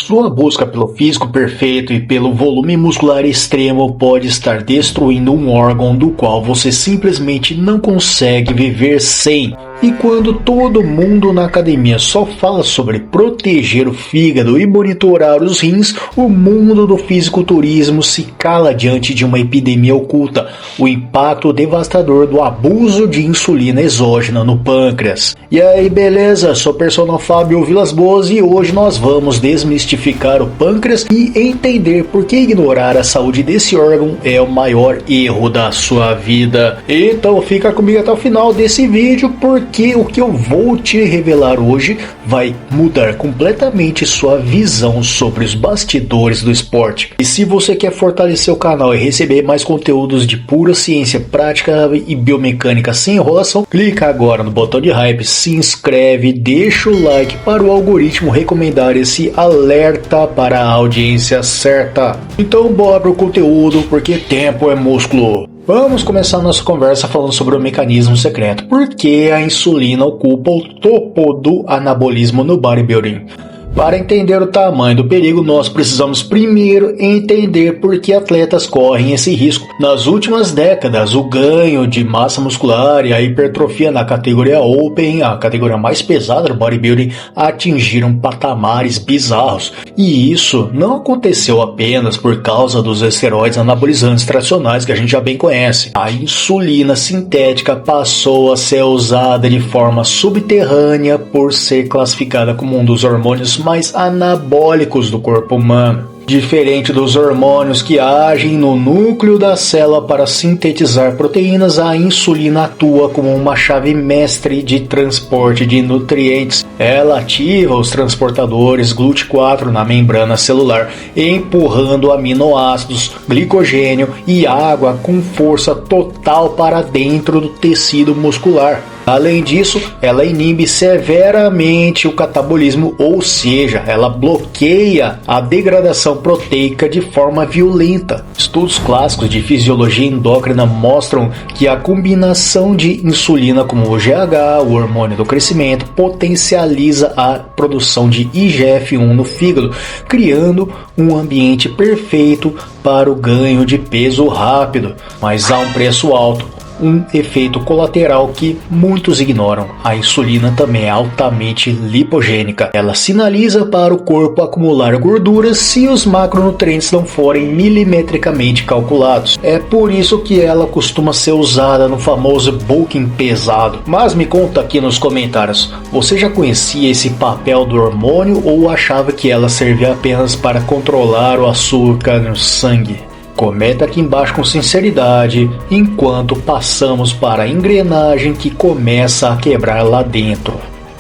Sua busca pelo físico perfeito e pelo volume muscular extremo pode estar destruindo um órgão do qual você simplesmente não consegue viver sem. E quando todo mundo na academia só fala sobre proteger o fígado e monitorar os rins, o mundo do fisiculturismo se cala diante de uma epidemia oculta, o impacto devastador do abuso de insulina exógena no pâncreas. E aí, beleza? Sou o personal Fábio Vilas Boas e hoje nós vamos desmistificar o pâncreas e entender por que ignorar a saúde desse órgão é o maior erro da sua vida. Então fica comigo até o final desse vídeo, porque o que eu vou te revelar hoje vai mudar completamente sua visão sobre os bastidores do esporte. E se você quer fortalecer o canal e receber mais conteúdos de pura ciência prática e biomecânica sem enrolação, clica agora no botão de hype, se inscreve, deixa o like para o algoritmo recomendar esse alerta para a audiência certa. Então bora pro conteúdo, porque tempo é músculo. Vamos começar nossa conversa falando sobre o mecanismo secreto. Por que a insulina ocupa o topo do anabolismo no bodybuilding? Para entender o tamanho do perigo, nós precisamos primeiro entender por que atletas correm esse risco. Nas últimas décadas, o ganho de massa muscular e a hipertrofia na categoria Open, a categoria mais pesada do bodybuilding, atingiram patamares bizarros. E isso não aconteceu apenas por causa dos esteroides anabolizantes tradicionais que a gente já bem conhece. A insulina sintética passou a ser usada de forma subterrânea por ser classificada como um dos hormônios mais anabólicos do corpo humano. Diferente dos hormônios que agem no núcleo da célula para sintetizar proteínas, a insulina atua como uma chave mestre de transporte de nutrientes. Ela ativa os transportadores GLUT4 na membrana celular, empurrando aminoácidos, glicogênio e água com força total para dentro do tecido muscular. Além disso, ela inibe severamente o catabolismo, ou seja, ela bloqueia a degradação proteica de forma violenta. Estudos clássicos de fisiologia endócrina mostram que a combinação de insulina com o GH, o hormônio do crescimento, potencializa a produção de IGF-1 no fígado, criando um ambiente perfeito para o ganho de peso rápido. Mas há um preço alto. Um efeito colateral que muitos ignoram. A insulina também é altamente lipogênica. Ela sinaliza para o corpo acumular gordura se os macronutrientes não forem milimetricamente calculados. É por isso que ela costuma ser usada no famoso bulking pesado. Mas me conta aqui nos comentários, você já conhecia esse papel do hormônio ou achava que ela servia apenas para controlar o açúcar no sangue? Comenta aqui embaixo com sinceridade, enquanto passamos para a engrenagem que começa a quebrar lá dentro.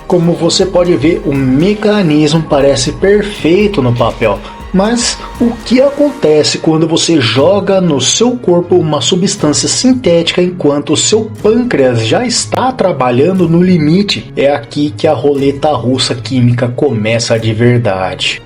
Como você pode ver, o mecanismo parece perfeito no papel, mas o que acontece quando você joga no seu corpo uma substância sintética enquanto o seu pâncreas já está trabalhando no limite? É aqui que a roleta russa química começa de verdade.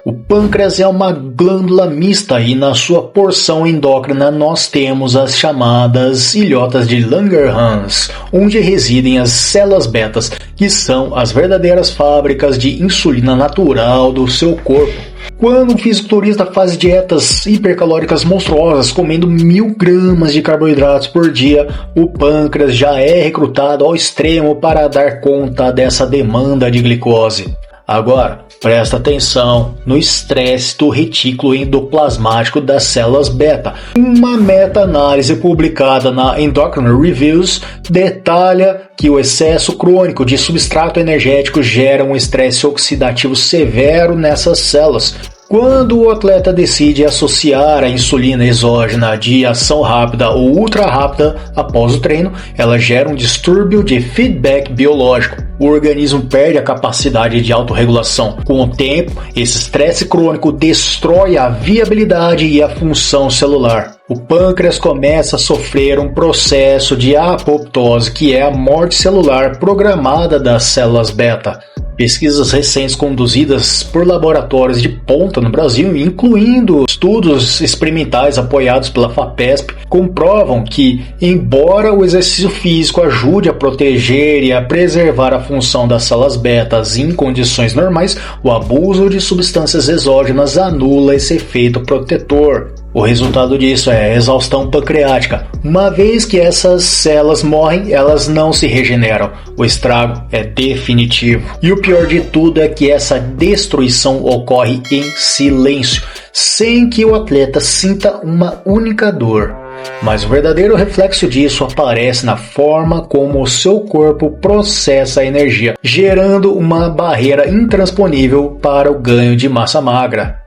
O pâncreas é uma glândula mista e na sua porção endócrina nós temos as chamadas ilhotas de Langerhans, onde residem as células betas, que são as verdadeiras fábricas de insulina natural do seu corpo. Quando um fisiculturista faz dietas hipercalóricas monstruosas, comendo 1000 gramas de carboidratos por dia, o pâncreas já é recrutado ao extremo para dar conta dessa demanda de glicose. Agora, presta atenção no estresse do retículo endoplasmático das células beta. Uma meta-análise publicada na Endocrine Reviews detalha que o excesso crônico de substrato energético gera um estresse oxidativo severo nessas células. Quando o atleta decide associar a insulina exógena de ação rápida ou ultra rápida após o treino, ela gera um distúrbio de feedback biológico. O organismo perde a capacidade de autorregulação. Com o tempo, esse estresse crônico destrói a viabilidade e a função celular. O pâncreas começa a sofrer um processo de apoptose, que é a morte celular programada das células beta. Pesquisas recentes conduzidas por laboratórios de ponta no Brasil, incluindo estudos experimentais apoiados pela FAPESP, comprovam que, embora o exercício físico ajude a proteger e a preservar a função das células betas em condições normais, o abuso de substâncias exógenas anula esse efeito protetor. O resultado disso é exaustão pancreática. Uma vez que essas células morrem, elas não se regeneram. O estrago é definitivo. E o pior de tudo é que essa destruição ocorre em silêncio, sem que o atleta sinta uma única dor. Mas o verdadeiro reflexo disso aparece na forma como o seu corpo processa a energia, gerando uma barreira intransponível para o ganho de massa magra.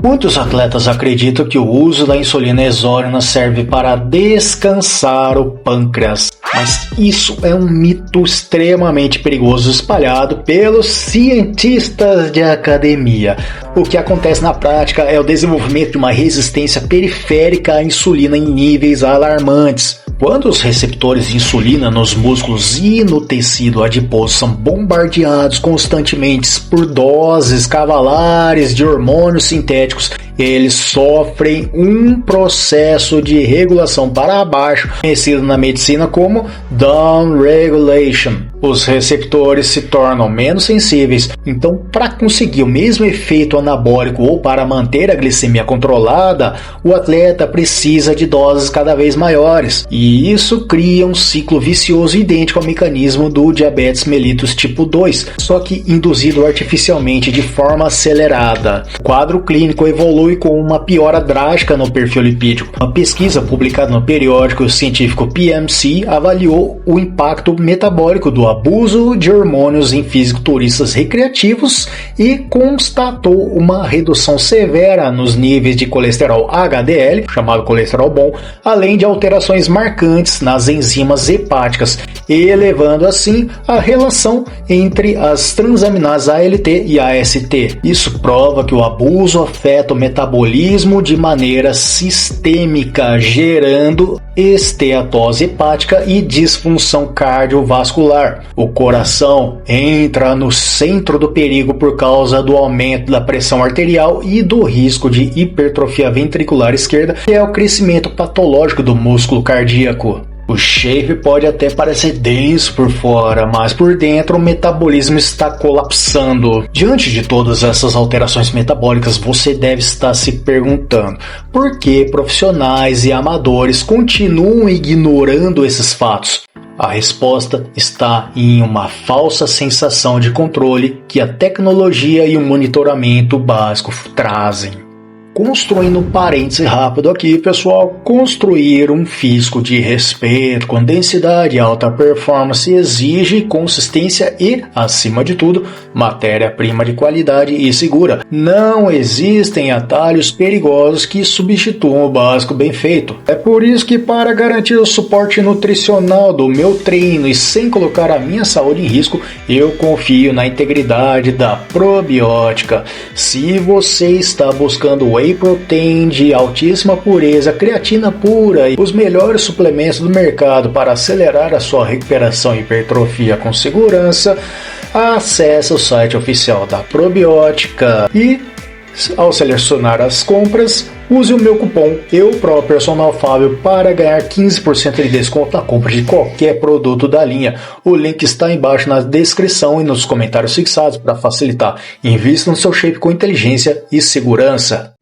Muitos atletas acreditam que o uso da insulina exógena serve para descansar o pâncreas, mas isso é um mito extremamente perigoso espalhado pelos cientistas de academia. O que acontece na prática é o desenvolvimento de uma resistência periférica à insulina em níveis alarmantes. Quando os receptores de insulina nos músculos e no tecido adiposo são bombardeados constantemente por doses cavalares de hormônios sintéticos, eles sofrem um processo de regulação para baixo, conhecido na medicina como downregulation. Os receptores se tornam menos sensíveis, então para conseguir o mesmo efeito anabólico ou para manter a glicemia controlada, o atleta precisa de doses cada vez maiores, e isso cria um ciclo vicioso idêntico ao mecanismo do diabetes mellitus tipo 2, só que induzido artificialmente de forma acelerada. O quadro clínico evolui com uma piora drástica no perfil lipídico. Uma pesquisa publicada no periódico científico PMC avaliou o impacto metabólico do abuso de hormônios em fisiculturistas recreativos e constatou uma redução severa nos níveis de colesterol HDL, chamado colesterol bom, além de alterações marcantes nas enzimas hepáticas, elevando assim a relação entre as transaminases ALT e AST. Isso prova que o abuso afeta o metabolismo de maneira sistêmica, gerando esteatose hepática e disfunção cardiovascular. O coração entra no centro do perigo por causa do aumento da pressão arterial e do risco de hipertrofia ventricular esquerda, que é o crescimento patológico do músculo cardíaco. O shape pode até parecer denso por fora, mas por dentro o metabolismo está colapsando. Diante de todas essas alterações metabólicas, você deve estar se perguntando por que profissionais e amadores continuam ignorando esses fatos. A resposta está em uma falsa sensação de controle que a tecnologia e o monitoramento básico trazem. Construindo um parêntese rápido aqui, pessoal, construir um físico de respeito com densidade e alta performance exige consistência e, acima de tudo, matéria-prima de qualidade e segura. Não existem atalhos perigosos que substituam o básico bem feito. É por isso que, para garantir o suporte nutricional do meu treino e sem colocar a minha saúde em risco, eu confio na integridade da probiótica. Se você está buscando whey protein de altíssima pureza, creatina pura e os melhores suplementos do mercado para acelerar a sua recuperação e hipertrofia com segurança, acesse o site oficial da Probiótica e, ao selecionar as compras, use o meu cupom EUPROPERSONALFábio para ganhar 15% de desconto na compra de qualquer produto da linha. O link está embaixo na descrição e nos comentários fixados para facilitar. Invista no seu shape com inteligência e segurança.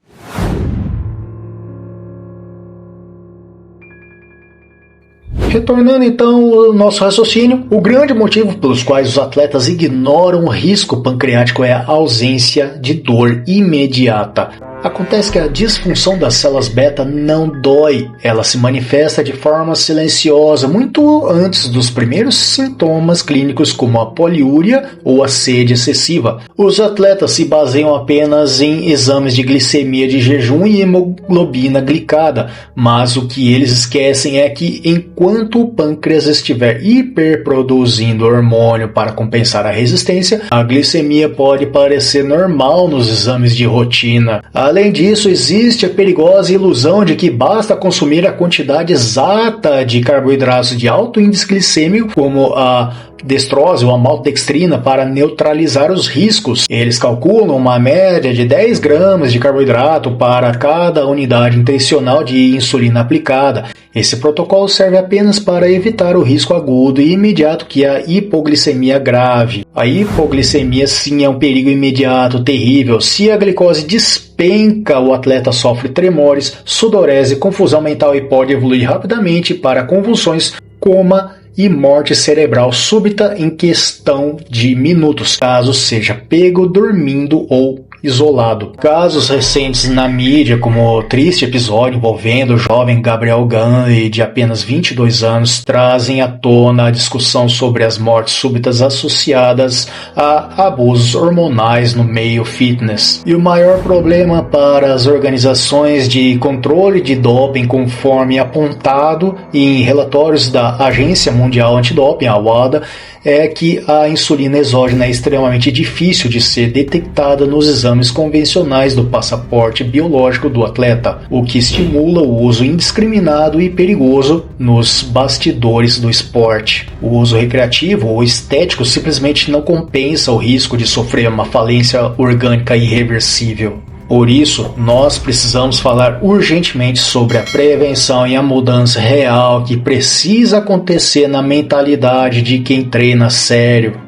Retornando então ao nosso raciocínio, o grande motivo pelos quais os atletas ignoram o risco pancreático é a ausência de dor imediata. Acontece que a disfunção das células beta não dói, ela se manifesta de forma silenciosa muito antes dos primeiros sintomas clínicos como a poliúria ou a sede excessiva. Os atletas se baseiam apenas em exames de glicemia de jejum e hemoglobina glicada, mas o que eles esquecem é que enquanto o pâncreas estiver hiperproduzindo hormônio para compensar a resistência, a glicemia pode parecer normal nos exames de rotina. Além disso, existe a perigosa ilusão de que basta consumir a quantidade exata de carboidratos de alto índice glicêmico, como a destrose ou a maltodextrina, para neutralizar os riscos. Eles calculam uma média de 10 gramas de carboidrato para cada unidade intencional de insulina aplicada. Esse protocolo serve apenas para evitar o risco agudo e imediato que é a hipoglicemia grave. A hipoglicemia sim é um perigo imediato, terrível. Se a glicose despenca, o atleta sofre tremores, sudorese, confusão mental e pode evoluir rapidamente para convulsões, coma e morte cerebral súbita em questão de minutos, caso seja pego dormindo ou isolado. Casos recentes na mídia, como o triste episódio envolvendo o jovem Gabriel Ganley, de apenas 22 anos, trazem à tona a discussão sobre as mortes súbitas associadas a abusos hormonais no meio fitness. E o maior problema para as organizações de controle de doping, conforme apontado em relatórios da Agência Mundial Antidoping, a WADA, é que a insulina exógena é extremamente difícil de ser detectada nos exames convencionais do passaporte biológico do atleta, o que estimula o uso indiscriminado e perigoso nos bastidores do esporte. O uso recreativo ou estético simplesmente não compensa o risco de sofrer uma falência orgânica irreversível. Por isso, nós precisamos falar urgentemente sobre a prevenção e a mudança real que precisa acontecer na mentalidade de quem treina sério.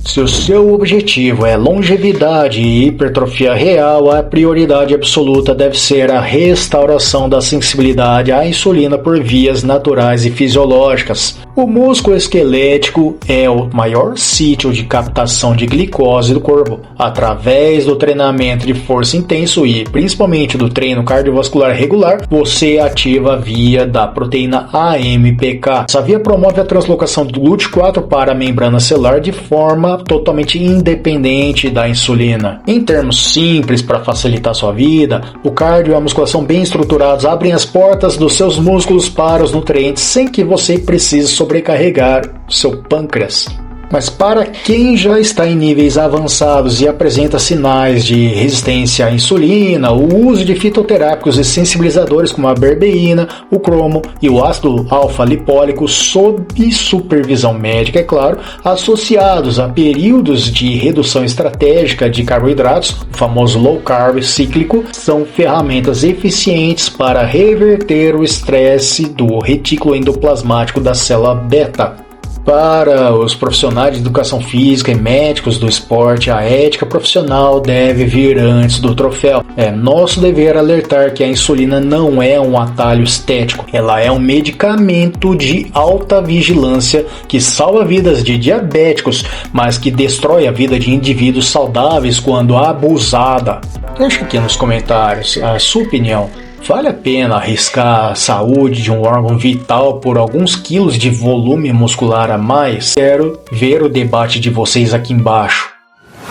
Se o seu objetivo é longevidade e hipertrofia real, a prioridade absoluta deve ser a restauração da sensibilidade à insulina por vias naturais e fisiológicas. O músculo esquelético é o maior sítio de captação de glicose do corpo. Através do treinamento de força intenso e principalmente do treino cardiovascular regular, você ativa a via da proteína AMPK. Essa via promove a translocação do GLUT4 para a membrana celular de forma totalmente independente da insulina. Em termos simples, para facilitar sua vida, o cardio e a musculação bem estruturados abrem as portas dos seus músculos para os nutrientes sem que você precise sobrecarregar seu pâncreas. Mas para quem já está em níveis avançados e apresenta sinais de resistência à insulina, o uso de fitoterápicos e sensibilizadores como a berbeína, o cromo e o ácido alfa-lipólico sob supervisão médica, é claro, associados a períodos de redução estratégica de carboidratos, o famoso low carb cíclico, são ferramentas eficientes para reverter o estresse do retículo endoplasmático da célula beta. Para os profissionais de educação física e médicos do esporte, a ética profissional deve vir antes do troféu. É nosso dever alertar que a insulina não é um atalho estético, ela é um medicamento de alta vigilância que salva vidas de diabéticos, mas que destrói a vida de indivíduos saudáveis quando abusada. Deixa aqui nos comentários a sua opinião. Vale a pena arriscar a saúde de um órgão vital por alguns quilos de volume muscular a mais? Quero ver o debate de vocês aqui embaixo.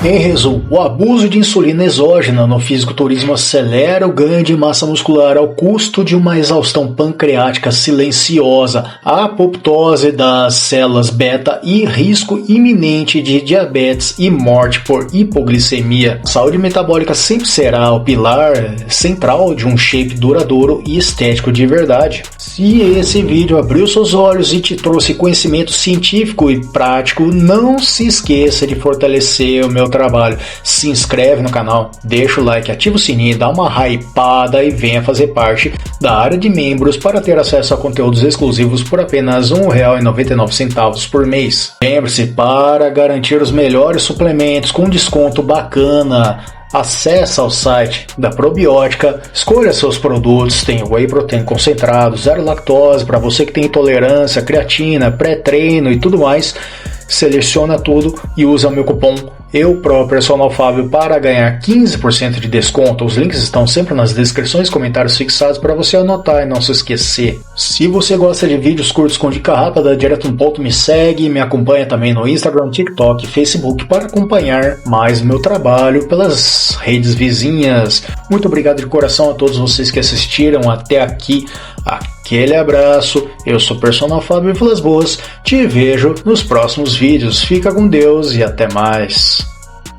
Em resumo, o abuso de insulina exógena no fisiculturismo acelera o ganho de massa muscular ao custo de uma exaustão pancreática silenciosa, apoptose das células beta e risco iminente de diabetes e morte por hipoglicemia. Saúde metabólica sempre será o pilar central de um shape duradouro e estético de verdade. Se esse vídeo abriu seus olhos e te trouxe conhecimento científico e prático, não se esqueça de fortalecer o meu trabalho. Se inscreve no canal, deixa o like, ativa o sininho, dá uma hypada e venha fazer parte da área de membros para ter acesso a conteúdos exclusivos por apenas R$ 1,99 por mês. Lembre-se, para garantir os melhores suplementos com desconto bacana, acesse ao site da Probiótica, escolha seus produtos, tem whey protein concentrado, zero lactose para você que tem intolerância, creatina, pré-treino e tudo mais. Seleciona tudo e usa meu cupom eu próprio, Personal Fábio, para ganhar 15% de desconto. Os links estão sempre nas descrições e comentários fixados para você anotar e não se esquecer. Se você gosta de vídeos curtos com dica rápida, direto no ponto, me segue, me acompanha também no Instagram, TikTok e Facebook para acompanhar mais o meu trabalho pelas redes vizinhas. Muito obrigado de coração a todos vocês que assistiram até aqui. Aquele abraço, eu sou Personal Fábio Vilas Boas, te vejo nos próximos vídeos. Fica com Deus e até mais.